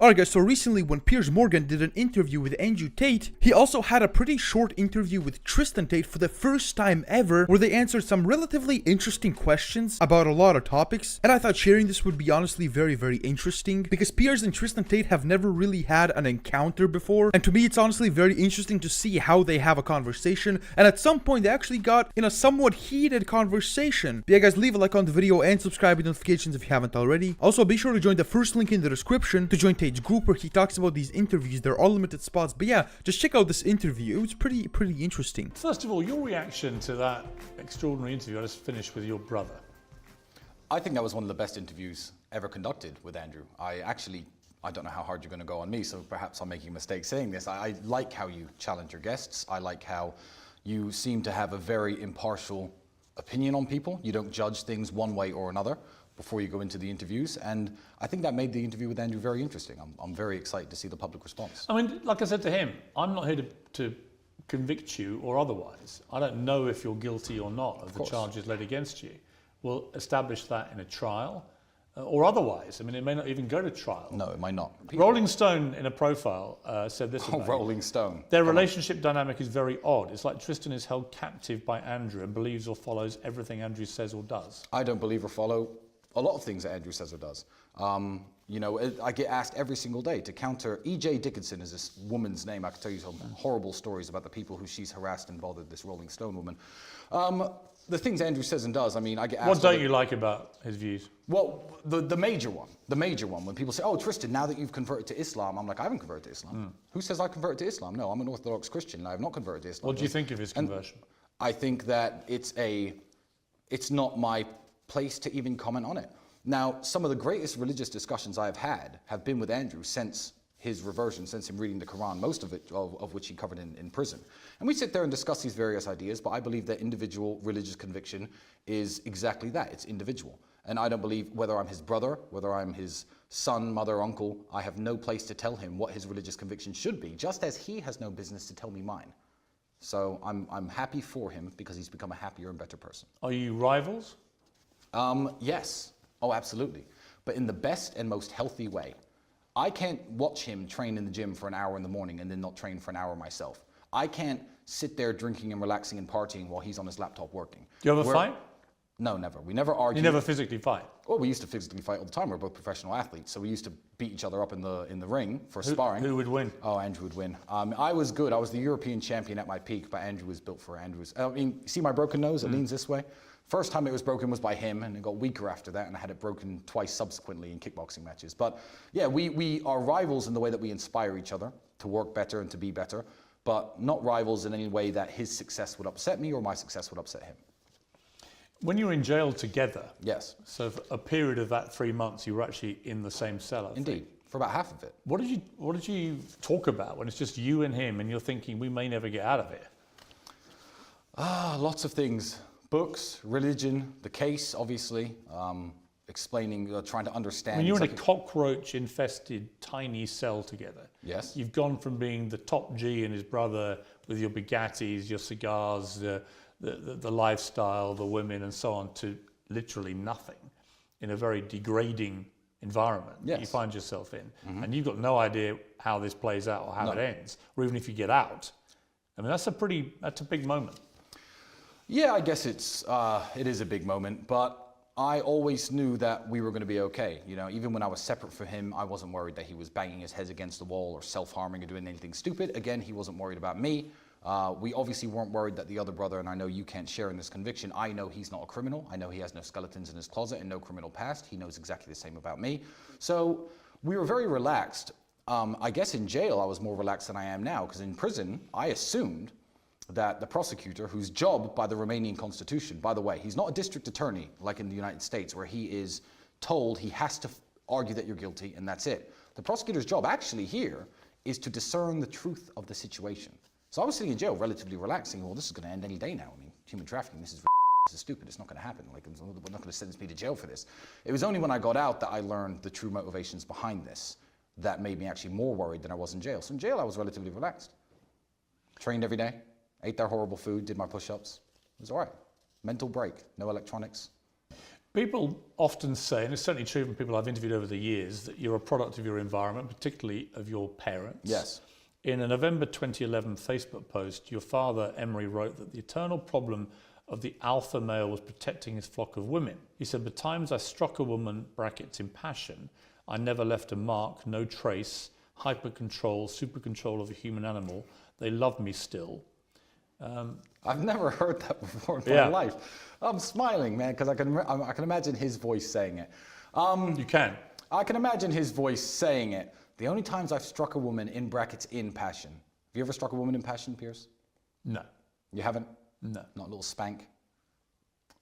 Alright guys, so recently when Piers Morgan did an interview with Andrew Tate, he also had a pretty short interview with Tristan Tate for the first time ever, where they answered some relatively interesting questions about a lot of topics, and I thought sharing this would be honestly very interesting, because Piers and Tristan Tate have never really had an encounter before, and to me it's honestly very interesting to see how they have a conversation, and at some point they actually got in a somewhat heated conversation. But yeah guys, leave a like on the video and subscribe with notifications if you haven't already. Also be sure to join the first link in the description to join Tate's group where he talks about these interviews. They're all limited spots, but yeah, just check out this interview. It was pretty interesting. First of all, your reaction to that extraordinary interview I just finished with your brother. I think that was one of the best interviews ever conducted with Andrew. I don't know how hard you're going to go on me, so perhaps I'm making a mistake saying this. I like how you challenge your guests. I like how you seem to have a very impartial opinion on people. You don't judge things one way or another before you go into the interviews, and I think that made the interview with Andrew very interesting. I'm very excited to see the public response. I mean, like I said to him, I'm not here to convict you or otherwise. I don't know if you're guilty or not of the charges laid against you. We'll establish that in a trial or otherwise. I mean, it may not even go to trial. No, it might not. Rolling Stone, in a profile, said this about Rolling Stone. Their relationship dynamic is very odd. It's like Tristan is held captive by Andrew and believes or follows everything Andrew says or does. I don't believe or follow a lot of things that Andrew says or does. You know, I get asked every single day to counter. E.J. Dickinson is this woman's name. I could tell you some horrible stories about the people who she's harassed and bothered, this Rolling Stone woman. The things Andrew says and does, I mean, I get asked... What don't you like about his views? Well, the major one, when people say, oh, Tristan, now that you've converted to Islam, I'm like, I haven't converted to Islam. Who says I converted to Islam? No, I'm an Orthodox Christian, and I have not converted to Islam. What do you think of his conversion? I think that it's not my place to even comment on it. Now, some of the greatest religious discussions I have had have been with Andrew since his reversion, since him reading the Quran, most of it, of which he covered in prison. And we sit there and discuss these various ideas, but I believe that individual religious conviction is exactly that, it's individual. And I don't believe, whether I'm his brother, whether I'm his son, mother, uncle, I have no place to tell him what his religious conviction should be, just as he has no business to tell me mine. So I'm happy for him because he's become a happier and better person. Are you rivals? Yes. Oh, absolutely. But in the best and most healthy way. I can't watch him train in the gym for an hour in the morning and then not train for an hour myself. I can't sit there drinking and relaxing and partying while he's on his laptop working. Do you ever fight? No, never. We never argue. You never physically fight? Well, we used to physically fight all the time. We're both professional athletes, so we used to beat each other up in the ring for sparring. Who would win? Oh, Andrew would win. I was good. I was the European champion at my peak, but Andrew was built for Andrews. I mean, see my broken nose? It leans this way. First time it was broken was by him, and it got weaker after that, and I had it broken twice subsequently in kickboxing matches. But yeah, we are rivals in the way that we inspire each other to work better and to be better, but not rivals in any way that his success would upset me or my success would upset him. When you were in jail together, yes. So for a period of that 3 months, you were actually in the same cell. Indeed, for about half of it. What did you talk about when it's just you and him, and you're thinking we may never get out of it? Lots of things. Books, religion, the case, obviously, explaining, trying to understand. When you're in a cockroach-infested tiny cell together, yes, you've gone from being the top G and his brother with your Bugattis, your cigars, the lifestyle, the women, and so on, to literally nothing in a very degrading environment that you find yourself in, and you've got no idea how this plays out or how it ends, or even if you get out. I mean, that's a big moment. Yeah, I guess it is a big moment, but I always knew that we were going to be okay. You know, even when I was separate from him, I wasn't worried that he was banging his head against the wall or self-harming or doing anything stupid. Again, he wasn't worried about me. We obviously weren't worried that the other brother, and I know you can't share in this conviction, I know he's not a criminal. I know he has no skeletons in his closet and no criminal past. He knows exactly the same about me. So we were very relaxed. I guess in jail I was more relaxed than I am now, because in prison I assumed that the prosecutor, whose job by the Romanian constitution, by the way, he's not a district attorney like in the United States where he is told he has to argue that you're guilty and that's it. The prosecutor's job actually here is to discern the truth of the situation. So I was sitting in jail relatively relaxing. Well, this is going to end any day now. I mean, human trafficking, this is stupid. It's not going to happen. Like, they're not going to sentence me to jail for this. It was only when I got out that I learned the true motivations behind this that made me actually more worried than I was in jail. So in jail, I was relatively relaxed. Trained every day. Ate their horrible food, did my push-ups. It was all right. Mental break, no electronics. People often say, and it's certainly true from people I've interviewed over the years, that you're a product of your environment, particularly of your parents. Yes. In a November 2011 Facebook post, your father, Emery, wrote that the eternal problem of the alpha male was protecting his flock of women. He said, "The times I struck a woman, brackets, in passion, I never left a mark, no trace, hyper control, super control of a human animal. They love me still." I've never heard that before in my life. I'm smiling, man, because I can imagine his voice saying it. You can. I can imagine his voice saying it. The only times I've struck a woman, in brackets, in passion. Have you ever struck a woman in passion, Piers? No. You haven't? No. Not a little spank?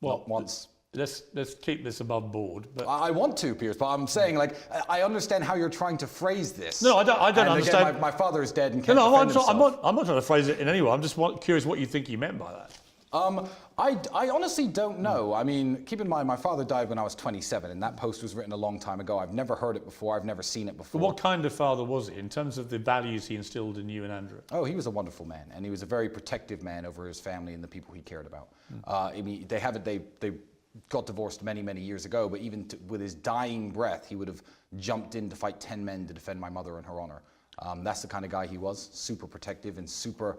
Well, Not once? Let's keep this above board. But I want to, Piers, but I'm saying, like, I understand how you're trying to phrase this. No, I don't And understand. Again, my father is dead and can't no, defend himself. I'm not trying to phrase it in any way. I'm just curious what you think he meant by that. I honestly don't know. I mean, keep in mind, my father died when I was 27, and that post was written a long time ago. I've never heard it before. I've never seen it before. But what kind of father was he in terms of the values he instilled in you and Andrew? Oh, he was a wonderful man, and he was a very protective man over his family and the people he cared about. I mean, they got divorced many, many years ago, but even with his dying breath, he would have jumped in to fight 10 men to defend my mother and her honor. That's the kind of guy he was, super protective and super,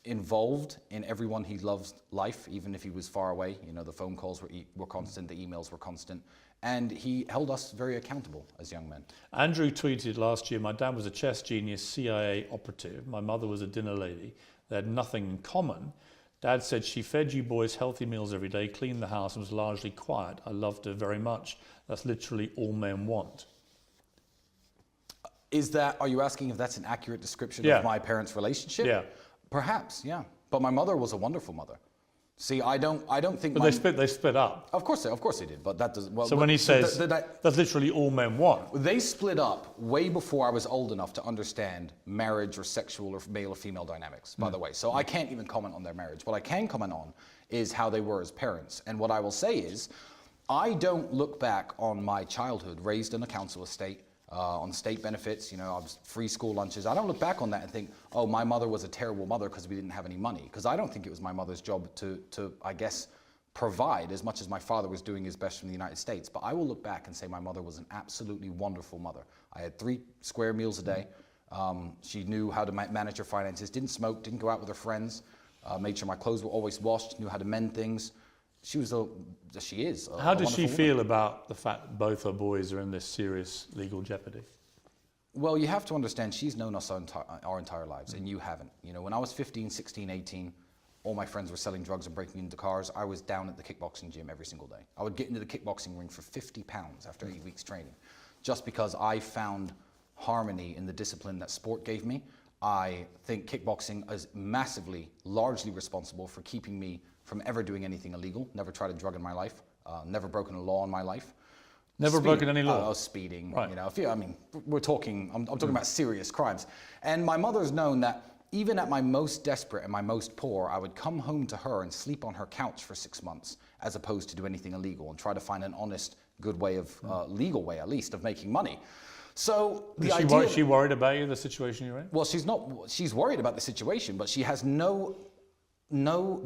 involved in everyone he loves life, even if he was far away. The phone calls were constant, the emails were constant, and he held us very accountable as young men. Andrew tweeted last year, "My dad was a chess genius, CIA operative. My mother was a dinner lady. They had nothing in common. Dad said she fed you boys healthy meals every day, cleaned the house, and was largely quiet. I loved her very much. That's literally all men want." Are you asking if that's an accurate description Yeah. of my parents' relationship? Yeah. Perhaps, yeah. But my mother was a wonderful mother. See, I don't think. But they split up. Of course they did. But that doesn't. Well, So when he says that's literally all men want, they split up way before I was old enough to understand marriage or sexual or male or female dynamics. By the way, so I can't even comment on their marriage. What I can comment on is how they were as parents. And what I will say is, I don't look back on my childhood raised in a council estate. On state benefits, I was free school lunches. I don't look back on that and think, oh, my mother was a terrible mother because we didn't have any money. Because I don't think it was my mother's job to, I guess, provide as much as my father was doing his best from the United States. But I will look back and say my mother was an absolutely wonderful mother. I had 3 square meals a day. She knew how to manage her finances, didn't smoke, didn't go out with her friends, made sure my clothes were always washed, knew how to mend things. She is. How does she feel about the fact that both her boys are in this serious legal jeopardy? Well, you have to understand, she's known us our entire lives, and you haven't. When I was 15, 16, 18, all my friends were selling drugs and breaking into cars. I was down at the kickboxing gym every single day. I would get into the kickboxing ring for 50 pounds after 8 weeks training, just because I found harmony in the discipline that sport gave me. I think kickboxing is massively, largely responsible for keeping me from ever doing anything illegal. Never tried a drug in my life. Never broken a law in my life. Never broken any law? Speeding. Right. We're talking, I'm talking about serious crimes. And my mother's known that even at my most desperate and my most poor, I would come home to her and sleep on her couch for 6 months, as opposed to do anything illegal and try to find an honest, good way of, legal way at least, of making money. So Is she worried about you, the situation you're in? Well, she's worried about the situation, but she has no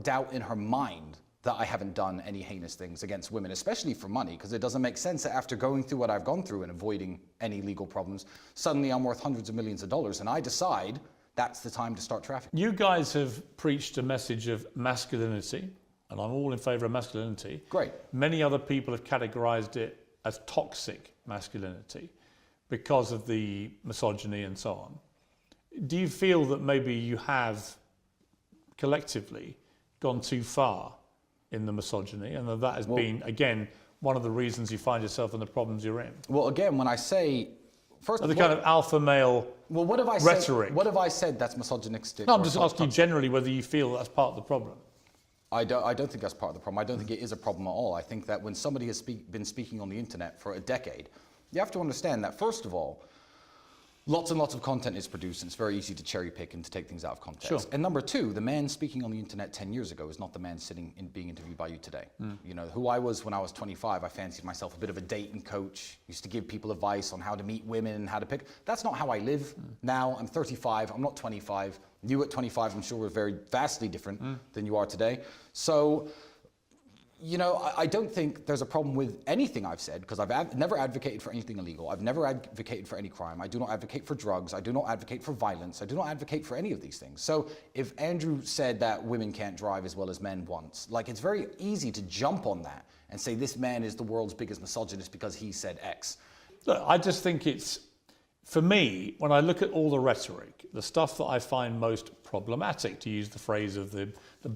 doubt in her mind that I haven't done any heinous things against women, especially for money, because it doesn't make sense that after going through what I've gone through and avoiding any legal problems, suddenly I'm worth hundreds of millions of dollars, and I decide that's the time to start trafficking. You guys have preached a message of masculinity, and I'm all in favour of masculinity. Great. Many other people have categorised it as toxic masculinity because of the misogyny and so on. Do you feel that maybe you have collectively gone too far in the misogyny, and that has been, again, one of the reasons you find yourself in the problems you're in? Well, again, when I say first, the kind of alpha male what have I rhetoric. Said, what have I said that's misogynistic? No, I'm just asking you generally whether you feel that's part of the problem. I don't think that's part of the problem. I don't think it is a problem at all. I think that when somebody has been speaking on the internet for a decade, you have to understand that, first of all, lots and lots of content is produced, and it's very easy to cherry pick and to take things out of context. Sure. And number 2, the man speaking on the internet 10 years ago is not the man sitting and being interviewed by you today. Who I was when I was 25, I fancied myself a bit of a dating coach, used to give people advice on how to meet women and how to pick. That's not how I live now. I'm 35, I'm not 25. You at 25, I'm sure, were very vastly different than you are today. So You know, I don't think there's a problem with anything I've said, because I've never advocated for anything illegal. I've never advocated for any crime. I do not advocate for drugs. I do not advocate for violence. I do not advocate for any of these things. So if Andrew said that women can't drive as well as men once, like, it's very easy to jump on that and say this man is the world's biggest misogynist because he said X. Look, I just think it's, for me, when I look at all the rhetoric, the stuff that I find most problematic, to use the phrase of the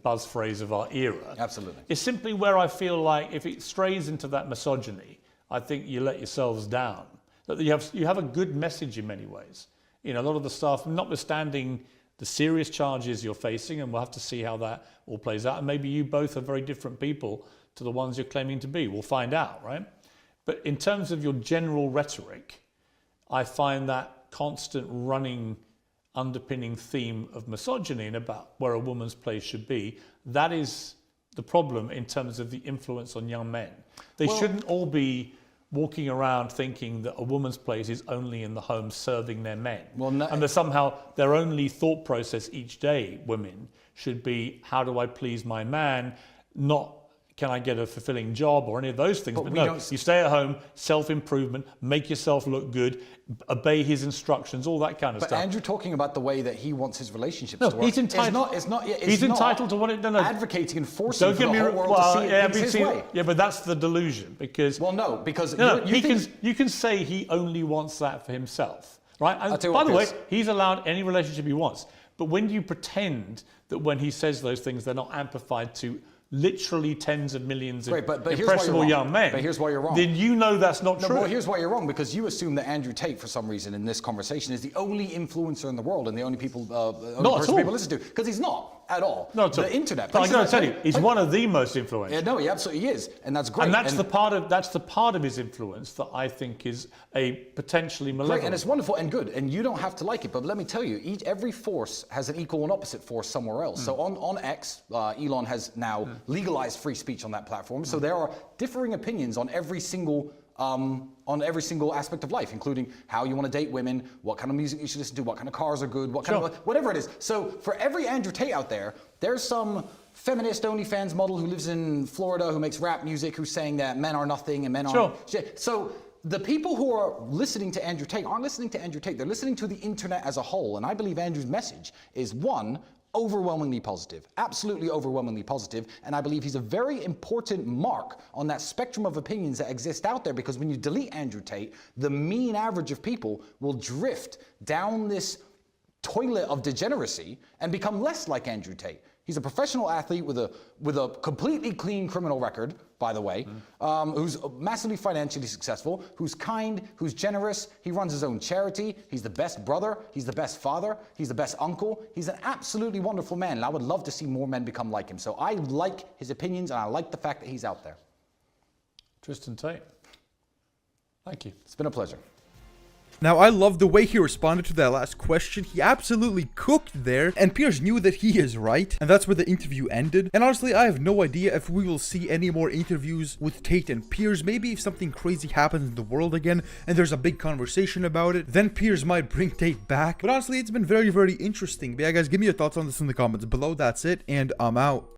buzz phrase of our era, Absolutely. is simply where I feel like if it strays into that misogyny, I think you let yourselves down. That you have a good message in many ways. You know, a lot of the stuff, notwithstanding the serious charges you're facing, and we'll have to see how that all plays out. And maybe you both are very different people to the ones you're claiming to be. We'll find out, right? But in terms of your general rhetoric, I find that constant running underpinning theme of misogyny and about where a woman's place should be, that is the problem in terms of the influence on young men. They shouldn't all be walking around thinking that a woman's place is only in the home serving their men. And that somehow their only thought process each day, women, should be, how do I please my man, not can I get a fulfilling job or any of those things. But no, you stay at home, self-improvement, make yourself look good, obey his instructions, all that kind of stuff. But Andrew talking about the way that he wants his relationships to work. He's entitled. He's entitled to what it. No, advocating and forcing don't for the whole world to see things his way. Yeah, but that's the delusion, because you can say he only wants that for himself, right? And by the way, he's allowed any relationship he wants. But when you pretend that when he says those things, they're not amplified to literally tens of millions of impressionable young men. But here's why you're wrong. Then you know that's not true. Well, here's why you're wrong, because you assume that Andrew Tate, for some reason, in this conversation, is the only influencer in the world and the only person people listen to. Because he's not at all. Not at all. The internet. But I'm going to tell you, he's one of the most influential. Yeah, no, he absolutely is, and that's great. And that's the part of his influence that I think is a potentially malevolent. Great, and it's wonderful and good, and you don't have to like it. But let me tell you, every force has an equal and opposite force somewhere else. So on X, Elon has now legalized free speech on that platform. So there are differing opinions on every single aspect of life, including how you want to date women, what kind of music you should listen to, what kind of cars are good, what kind of whatever it is. So for every Andrew Tate out there, there's some feminist OnlyFans model who lives in Florida who makes rap music who's saying that men are nothing and men aren't shit. So the people who are listening to Andrew Tate aren't listening to Andrew Tate. They're listening to the internet as a whole. And I believe Andrew's message is, one, overwhelmingly positive, absolutely overwhelmingly positive, and I believe he's a very important mark on that spectrum of opinions that exist out there, because when you delete Andrew Tate, the mean average of people will drift down this toilet of degeneracy and become less like Andrew Tate. He's a professional athlete with a completely clean criminal record, by the way, who's massively financially successful, who's kind, who's generous. He runs his own charity. He's the best brother. He's the best father. He's the best uncle. He's an absolutely wonderful man, and I would love to see more men become like him. So I like his opinions, and I like the fact that he's out there. Tristan Tate, thank you. It's been a pleasure. Now, I love the way he responded to that last question. He absolutely cooked there, and Piers knew that he is right, and that's where the interview ended. And honestly, I have no idea if we will see any more interviews with Tate and Piers. Maybe if something crazy happens in the world again, and there's a big conversation about it, then Piers might bring Tate back. But honestly, it's been very, very interesting. But yeah, guys, give me your thoughts on this in the comments below. That's it, and I'm out.